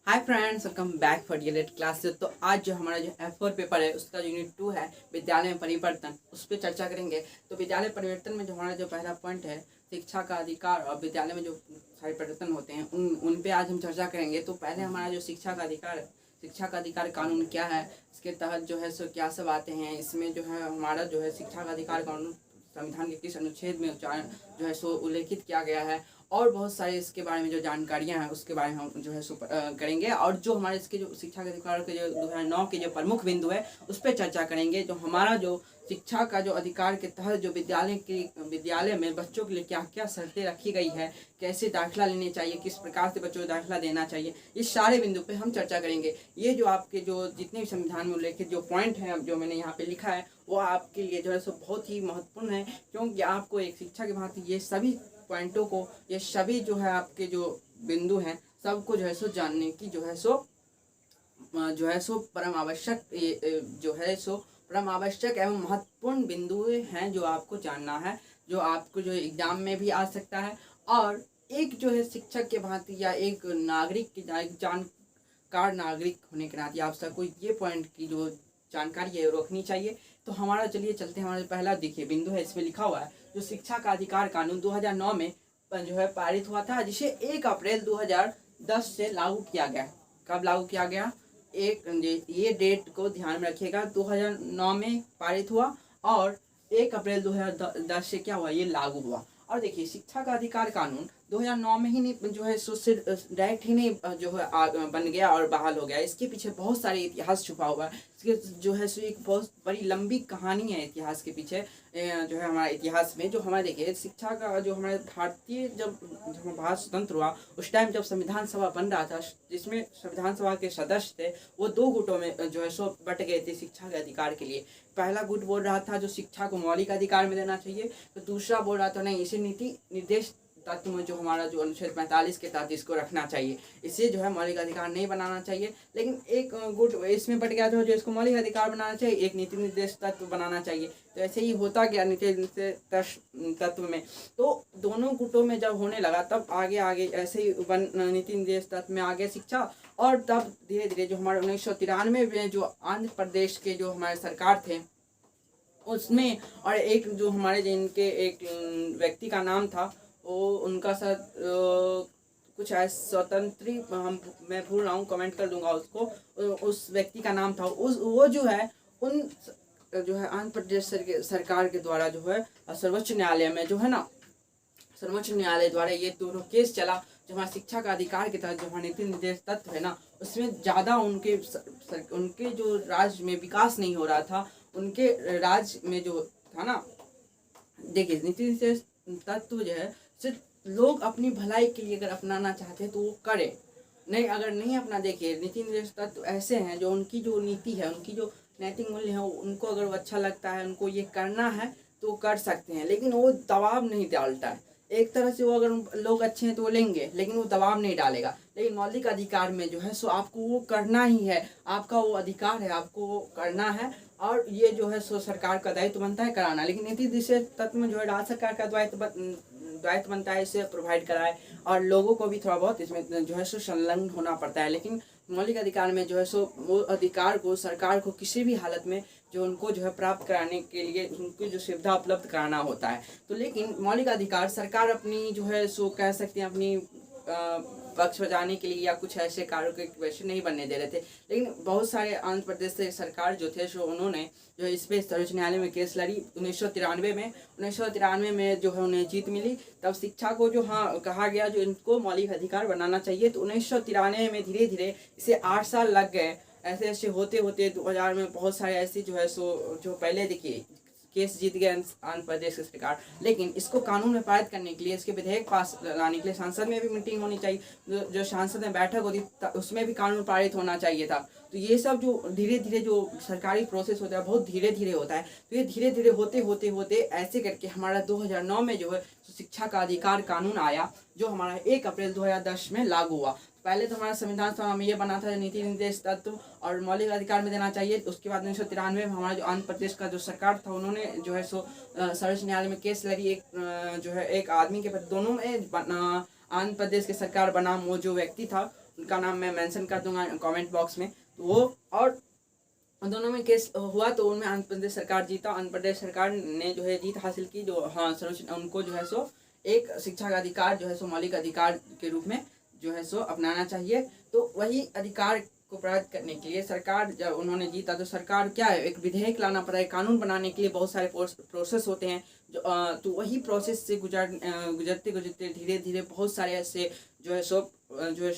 Hi friends, welcome back for delight classes. तो आज जो हमारा जो F4 पेपर है उसका जो यूनिट 2 है विद्यालय में परिवर्तन, उस पर चर्चा करेंगे। तो विद्यालय परिवर्तन में जो हमारा जो पहला पॉइंट है शिक्षा का अधिकार और विद्यालय में जो सारे परिवर्तन होते हैं उन पे आज हम चर्चा करेंगे। तो पहले हमारा जो शिक्षा का अधिकार है, शिक्षा का अधिकार कानून क्या है, इसके तहत जो है सो क्या सब आते हैं, इसमें जो है हमारा जो है शिक्षा का अधिकार कानून संविधान के किस अनुच्छेद में उच्चारण जो है सो उल्लेखित किया गया है, और बहुत सारे इसके बारे में जो जानकारियां हैं उसके बारे में हम जो है सो करेंगे। और जो हमारे इसके जो शिक्षा के अधिकार के जो 2009 के जो प्रमुख बिंदु है उस पर चर्चा करेंगे। जो हमारा जो शिक्षा का जो अधिकार के तहत जो विद्यालय में बच्चों के लिए क्या क्या शर्तें रखी गई है, कैसे दाखिला लेने चाहिए, किस प्रकार से बच्चों को दाखिला देना चाहिए, इस सारे बिंदु पे हम चर्चा करेंगे। ये जो आपके जो जितने भी संविधान में उल्लेखित जो पॉइंट हैं जो मैंने यहाँ पे लिखा है वो आपके लिए जो है सो बहुत ही महत्वपूर्ण है, क्योंकि आपको एक शिक्षा के भांति ये सभी पॉइंटों को, ये सभी जो है आपके जो बिंदु हैं सबको जो है सो जानने की जो है सो परम आवश्यक, ये जो है सो परम आवश्यक एवं महत्वपूर्ण बिंदु हैं जो आपको जानना है, जो आपको जो एग्जाम में भी आ सकता है। और एक जो है शिक्षक के भांति या एक नागरिक की जानकार नागरिक होने के नाते आप सबको ये पॉइंट की जो जानकारी है रखनी चाहिए। तो हमारा चलिए चलते हैं, हमारा पहला देखिए बिंदु है, इसमें लिखा हुआ है जो शिक्षा का अधिकार कानून 2009 में जो है पारित हुआ था, जिसे 1 अप्रैल 2010 से लागू किया गया। कब लागू किया गया? ये डेट को ध्यान में रखिएगा, 2009 में पारित हुआ और 1 अप्रैल 2010 से क्या हुआ, ये लागू हुआ। और देखिए शिक्षा का अधिकार कानून 2009 में ही नहीं जो है सो डायरेक्ट ही नहीं जो है बन गया और बहाल हो गया, इसके पीछे बहुत सारे इतिहास छुपा हुआ है। इसके जो है सो एक बहुत बड़ी लंबी कहानी है इतिहास के पीछे। जो है हमारे इतिहास में जो हमारे देखिए शिक्षा का जो हमारे भारतीय जब भारत स्वतंत्र हुआ उस टाइम जब संविधान सभा बन रहा था, जिसमें संविधान सभा के सदस्य थे वो 2 गुटों में जो है सो बट गए थे शिक्षा के अधिकार के लिए। पहला गुट बोल रहा था जो शिक्षा को मौलिक अधिकार में देना चाहिए, तो दूसरा बोल रहा था नहीं, इसे नीति निर्देश तत्व में जो हमारा जो अनुच्छेद 45 के तहत इसको रखना चाहिए, इसे जो है मौलिक अधिकार नहीं बनाना चाहिए। लेकिन एक गुट इसमें बट गया था जो इसको मौलिक अधिकार बनाना चाहिए, एक नीति निर्देश तत्व बनाना चाहिए। तो ऐसे ही होता गया नीति निर्देश तत्व में। तो दोनों गुटों में जब होने लगा तब आगे आगे ऐसे ही नीति निर्देश तत्व में आगे शिक्षा, और तब धीरे धीरे जो हमारे 1993 में जो आंध्र प्रदेश के जो हमारे सरकार थे उसमें, और एक जो हमारे जिनके एक व्यक्ति का नाम था वो उनका साथ कुछ स्वतंत्री मैं भूल रहा हूँ, कमेंट कर दूंगा उसको, उस व्यक्ति का नाम था वो जो है उन जो है आंध्र प्रदेश सरकार के द्वारा जो है सर्वोच्च न्यायालय में जो है ना, सर्वोच्च न्यायालय द्वारा ये दोनों केस चला। जो हमारा शिक्षा का अधिकार के तहत जो हमारा नीति निर्देश तत्व है ना, उसमें ज़्यादा उनके जो राज्य में विकास नहीं हो रहा था, उनके राज्य में जो था ना, देखिए नीति निर्देश तत्व जो है सिर्फ लोग अपनी भलाई के लिए अगर अपनाना चाहते हैं तो वो करें, नहीं अगर नहीं अपना, देखिए नीति निर्देश तत्व ऐसे हैं जो उनकी जो नीति है, उनकी जो नैतिक मूल्य है, उनको अगर अच्छा लगता है, उनको ये करना है तो कर सकते हैं, लेकिन वो दबाव नहीं डालता है। एक तरह से वो अगर लोग अच्छे हैं तो वो लेंगे, लेकिन वो दबाव नहीं डालेगा। लेकिन मौलिक अधिकार में जो है सो आपको वो करना ही है, आपका वो अधिकार है, आपको वो करना है, और ये जो है सो सरकार का दायित्व बनता है कराना। लेकिन नीति निर्देश तत्व में जो है राज्य सरकार का दायित्व बनता है इसे प्रोवाइड कराए, और लोगों को भी थोड़ा बहुत इसमें जो है सो संलग्न होना पड़ता है। लेकिन मौलिक अधिकार में जो है सो वो अधिकार को सरकार को किसी भी हालत में जो उनको जो है प्राप्त कराने के लिए उनको जो सुविधा उपलब्ध कराना होता है। तो लेकिन मौलिक अधिकार सरकार अपनी जो है सो कह सकते हैं अपनी पक्ष बजाने के लिए या कुछ ऐसे कार्यों के वैसे नहीं बनने दे रहे थे। लेकिन बहुत सारे आंध्र प्रदेश से सरकार जो थे सो उन्होंने जो इस पर सर्वोच्च न्यायालय में केस लड़ी 1993 में जो है उन्हें जीत मिली। तब शिक्षा को जो हाँ कहा गया जो इनको मौलिक अधिकार बनाना चाहिए। तो 1993 में धीरे धीरे इसे 8 साल लग गए, ऐसे ऐसे होते होते 2000 में बहुत सारे ऐसी जो है सो जो पहले देखिए केस जीत गए आंध्र प्रदेश की सरकार। लेकिन इसको कानून में पारित करने के लिए, इसके विधेयक पास लाने के लिए संसद में भी मीटिंग होनी चाहिए, जो संसद में बैठक होती उसमें भी कानून पारित होना चाहिए था। तो ये सब जो धीरे धीरे जो सरकारी प्रोसेस होता है बहुत धीरे धीरे होता है। तो ये धीरे धीरे होते होते ऐसे करके हमारा 2009 में जो है शिक्षा का अधिकार कानून आया, जो हमारा 1 अप्रैल 2010 में लागू हुआ। पहले तो हमारा संविधान सभा में ये बना था नीति निर्देश तत्व और मौलिक अधिकार में देना चाहिए। उसके बाद 1993 में हमारा जो आंध्र प्रदेश का जो सरकार था उन्होंने जो है सो सर्वोच्च न्यायालय में केस लड़ी, एक जो है एक आदमी के दोनों में आंध्र प्रदेश की सरकार बनाम वो जो व्यक्ति था उनका नाम मैं मेंशन कर दूंगा कमेंट बॉक्स में। तो वो और दोनों में केस हुआ तो उनमें आंध्र प्रदेश सरकार जीता। आंध्र प्रदेश सरकार ने जो है जीत हासिल की, जो हाँ सर्वोच्च उनको जो है सो एक शिक्षा का अधिकार जो है सो मौलिक अधिकार के रूप में जो है सो अपनाना चाहिए। तो वही अधिकार को प्राप्त करने के लिए सरकार, जब उन्होंने जीता तो सरकार क्या है, एक विधेयक लाना पड़ा है। कानून बनाने के लिए बहुत सारे प्रोसेस होते हैं जो तो वही प्रोसेस से गुजरते गुजरते धीरे धीरे बहुत सारे ऐसे जो है सो जो है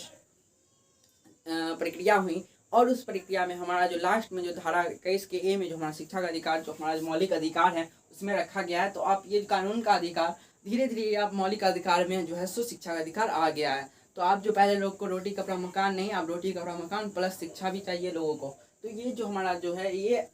प्रक्रिया हुई। और उस प्रक्रिया में हमारा जो लास्ट में जो धारा 21 के ए में जो हमारा शिक्षा का अधिकार, जो हमारा मौलिक अधिकार है, उसमें रखा गया है। तो आप ये कानून का अधिकार धीरे धीरे आप मौलिक अधिकार में जो है सो शिक्षा का अधिकार आ गया है। तो आप जो पहले लोग को रोटी कपड़ा मकान नहीं, आप रोटी कपड़ा मकान प्लस शिक्षा भी चाहिए लोगों को। तो ये जो हमारा जो है ये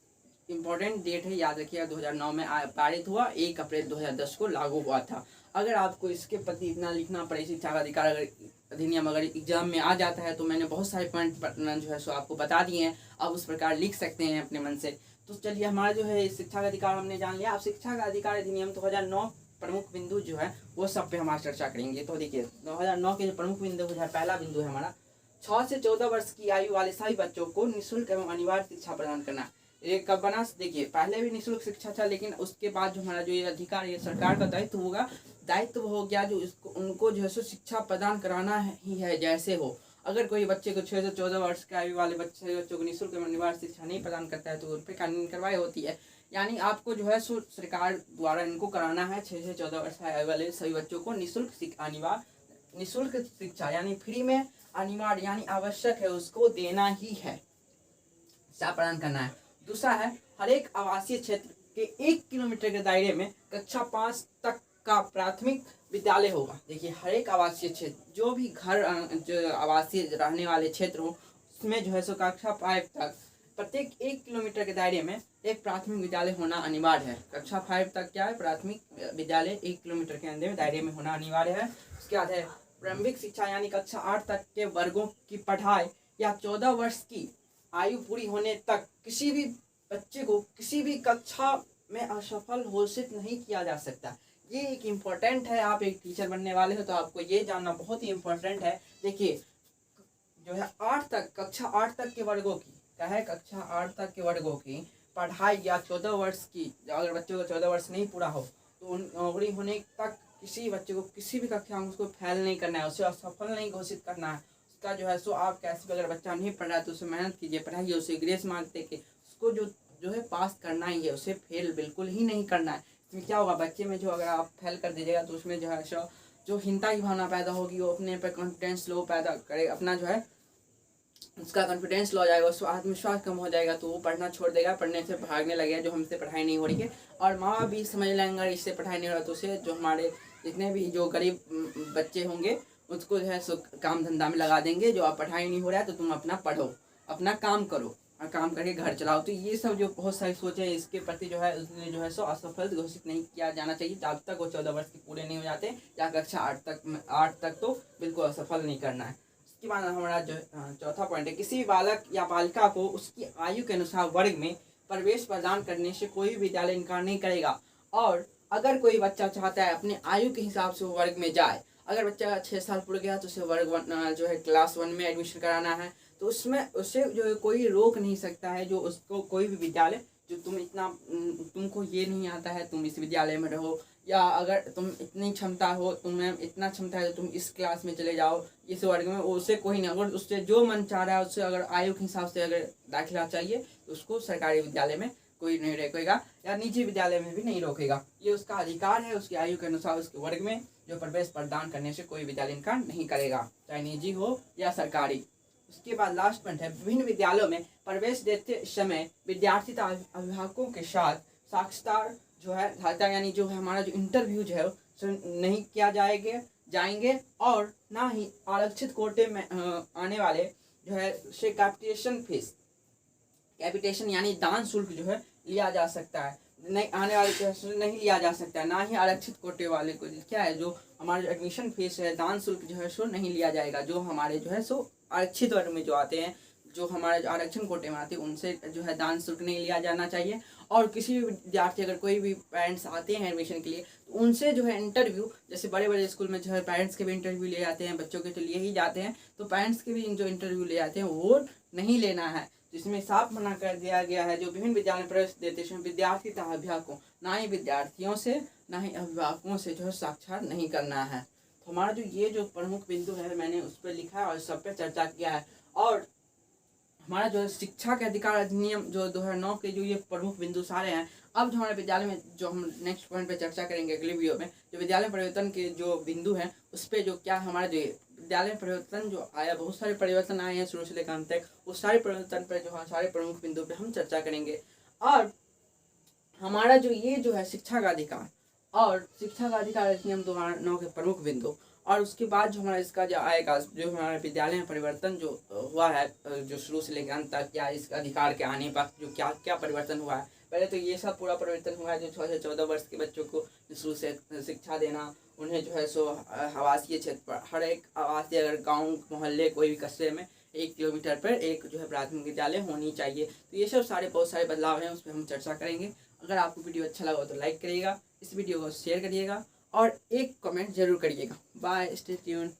इम्पोर्टेंट डेट है, याद रखिएगा। 2009 में पारित हुआ, 1 अप्रैल 2010 को लागू हुआ था। अगर आपको इसके प्रति इतना लिखना पड़े, शिक्षा का अधिकार अगर अधिनियम अगर एग्जाम में आ जाता है, तो मैंने बहुत सारे पॉइंट जो है सो आपको बता दिए हैं, आप उस प्रकार लिख सकते हैं अपने मन से। तो चलिए, हमारा जो है शिक्षा का अधिकार हमने जान लिया। अब शिक्षा का अधिकार अधिनियम 2009 प्रमुख बिंदु जो है वो सब पे हमारा चर्चा करेंगे। तो देखिए 2009 के जो प्रमुख बिंदु है, पहला बिंदु है हमारा 6 से 14 वर्ष की आयु वाले सभी बच्चों को निःशुल्क एवं अनिवार्य शिक्षा प्रदान करना। ये कब बना? देखिए पहले भी निःशुल्क शिक्षा था, लेकिन उसके बाद जो हमारा जो ये अधिकार, ये सरकार का दायित्व होगा, दायित्व हो गया जो इसको उनको जो है सो शिक्षा प्रदान कराना ही है जैसे हो। अगर कोई बच्चे को 6 से 14 वर्ष की आयु वाले बच्चों को निःशुल्क एवं अनिवार्य शिक्षा नहीं प्रदान करता है तो उन पर कानूनी कार्रवाई होती है। यानी आपको जो है सो सरकार द्वारा इनको कराना है 6 से 14 वर्ष आयु वाले सभी बच्चों को निःशुल्क शिक्षा, यानी फ्री में, अनिवार्य यानी आवश्यक है, उसको देना ही है, शिक्षा प्रदान करना है। दूसरा है, हर एक आवासीय क्षेत्र के 1 किलोमीटर के दायरे में कक्षा 5 तक का प्राथमिक विद्यालय होगा। देखिए हर एक आवासीय क्षेत्र, जो भी घर जो आवासीय रहने वाले क्षेत्र हो, उसमें जो है सो कक्षा 5 तक प्रत्येक 1 किलोमीटर के दायरे में एक प्राथमिक विद्यालय होना अनिवार्य है। कक्षा 5 तक क्या है, प्राथमिक विद्यालय 1 किलोमीटर के अंदर में दायरे में होना अनिवार्य है। उसके बाद है प्रारंभिक शिक्षा, यानी कक्षा 8 तक के वर्गों की पढ़ाई या 14 वर्ष की आयु पूरी होने तक किसी भी बच्चे को किसी भी कक्षा में असफल घोषित नहीं किया जा सकता। ये एक इम्पोर्टेंट है। आप एक टीचर बनने वाले हो तो आपको ये जानना बहुत ही इम्पोर्टेंट है। देखिए जो है 8 तक, कक्षा 8 तक के वर्गों की क्या है, कक्षा 8 तक के वर्गों की पढ़ाई या 14 वर्ष की, अगर बच्चों को 14 वर्ष नहीं पूरा हो तो उन पूरी होने तक किसी बच्चे को किसी भी कक्षा में उसको फेल नहीं करना है, उसे असफल नहीं घोषित करना है। उसका जो है सो आप कैसे भी, अगर बच्चा नहीं पढ़ रहा है तो उसे मेहनत कीजिए, पढ़ाइए, उसे ग्रेस मार्क दे के उसको जो है पास करना ही है, उसे फेल बिल्कुल ही नहीं करना है। इसमें क्या होगा, बच्चे में जो अगर आप फेल कर दीजिएगा तो उसमें जो है सो जो हिंसा की भावना पैदा होगी, वो अपने पर कॉन्फिडेंस लो पैदा करे, अपना जो है उसका कॉन्फिडेंस लो हो जाएगा, उसका आत्मविश्वास कम हो जाएगा, तो वो पढ़ना छोड़ देगा, पढ़ने से भागने लगेगा, जो हमसे पढ़ाई नहीं हो रही है। और माँ बाप भी समझ लेंगे इससे पढ़ाई नहीं हो रहा, तो उसे जो हमारे जितने भी जो गरीब बच्चे होंगे उसको जो है सो काम धंधा में लगा देंगे। जो आप पढ़ाई नहीं हो रहा है तो तुम अपना पढ़ो, अपना काम करो और काम करके घर चलाओ। तो ये सब जो बहुत सारी सोच है, इसके प्रति जो है उसने जो है सो असफल घोषित नहीं किया जाना चाहिए जब तक वो 14 वर्ष के पूरे नहीं हो जाते, या कक्षा 8 तक तो बिल्कुल असफल नहीं करना है। उसके बाद हमारा जो चौथा पॉइंट है, किसी भी बालक या बालिका को उसकी आयु के अनुसार वर्ग में प्रवेश प्रदान करने से कोई भी विद्यालय इनकार नहीं करेगा। और अगर कोई बच्चा चाहता है अपने आयु के हिसाब से वो वर्ग में जाए, अगर बच्चा 6 साल पूरा गया तो उसे वर्ग 1 जो है क्लास 1 में एडमिशन कराना है, तो उसमें उसे जो है कोई रोक नहीं सकता है। जो उसको कोई भी विद्यालय जो तुमको ये नहीं आता है तुम इस विद्यालय में रहो, या अगर तुम इतनी क्षमता हो, तुम्हें इतना क्षमता है तो तुम इस क्लास में चले जाओ, इस वर्ग में, उसे कोई नहीं। अगर उससे जो मन चाह रहा है उससे अगर आयु के हिसाब से अगर दाखिला चाहिए तो उसको सरकारी विद्यालय में कोई नहीं रोकेगा, या निजी विद्यालय में भी नहीं रोकेगा। ये उसका अधिकार है, उसकी आयु के अनुसार उसके वर्ग में जो प्रवेश प्रदान करने से कोई विद्यालय इनकार नहीं करेगा, चाहे निजी हो या सरकारी। उसके बाद लास्ट पॉइंट है, विभिन्न विद्यालयों में प्रवेश देते समय विद्यार्थी तथा अभिभावकों के साथ साक्षात्कार जो है था, यानी जो है हमारा जो इंटरव्यू जो है नहीं किया जाएंगे और ना ही आरक्षित कोटे में आने वाले जो है से कैपिटेशन यानी दान शुल्क जो है लिया जा सकता है, नहीं आने वाले नहीं लिया जा सकता है। ना ही आरक्षित कोटे वाले को क्या है, जो हमारा जो एडमिशन फीस है, दान शुल्क जो है सो नहीं लिया जाएगा। जो हमारे जो है सो आरक्षित वर्ग में जो आते हैं, जो हमारे जो आरक्षण कोटे में आते हैं उनसे जो है दान शुल्क नहीं लिया जाना चाहिए। और किसी भी विद्यार्थी अगर कोई भी पेरेंट्स आते हैं एडमिशन के लिए तो उनसे जो है इंटरव्यू, जैसे बड़े बड़े स्कूल में जो है पेरेंट्स के भी इंटरव्यू ले जाते हैं, बच्चों के तो लिए ही जाते हैं, तो पेरेंट्स के भी जो इंटरव्यू ले जाते हैं वो नहीं लेना है, जिसमें साफ मना कर दिया गया है जो विभिन्न विद्यालय में प्रवेश देते हैं विद्यार्थी तथा अभिभावकों, ना ही विद्यार्थियों से ना ही अभिभावकों से जो है साक्षात नहीं करना है। तो हमारा जो ये जो प्रमुख बिंदु है मैंने उस पर लिखा है और सब पे चर्चा किया है। और हमारा जो है शिक्षा के अधिकार अधिनियम जो 2009 के जो ये प्रमुख बिंदु सारे हैं, अब जो हमारे विद्यालय में जो हम नेक्स्ट पॉइंट पे चर्चा करेंगे अगले वीडियो में, जो विद्यालय परिवर्तन के जो बिंदु हैं उस पर जो क्या हमारा जो विद्यालय में परिवर्तन जो आया, बहुत सारे परिवर्तन आए हैं शुरू से लेकर अंत तक, उस सारे परिवर्तन पर जो है सारे प्रमुख बिंदु पे हम चर्चा करेंगे। और हमारा जो ये जो है शिक्षा का अधिकार और शिक्षा का अधिकार अधिनियम 2009 के प्रमुख बिंदु, और उसके बाद जो हमारा इसका जो आएगा जो हमारे विद्यालय में परिवर्तन जो हुआ है जो शुरू से लेकर अंत तक, क्या इसका अधिकार के आने पर जो क्या क्या परिवर्तन हुआ है। पहले तो ये सब पूरा परिवर्तन हुआ है जो 6 से 14 वर्ष के बच्चों को शुरू से शिक्षा देना, उन्हें जो है सो आवासीय क्षेत्र पर हर एक आवासीय अगर गाँव मोहल्ले कोई भी कस्बे में 1 किलोमीटर पर एक जो है प्राथमिक विद्यालय होनी चाहिए। तो ये सब सारे बहुत सारे बदलाव हैं, उस पर हम चर्चा करेंगे। अगर आपको वीडियो अच्छा लगा तो लाइक करिएगा, इस वीडियो को शेयर करिएगा और एक कमेंट जरूर करिएगा। Bye, stay tuned.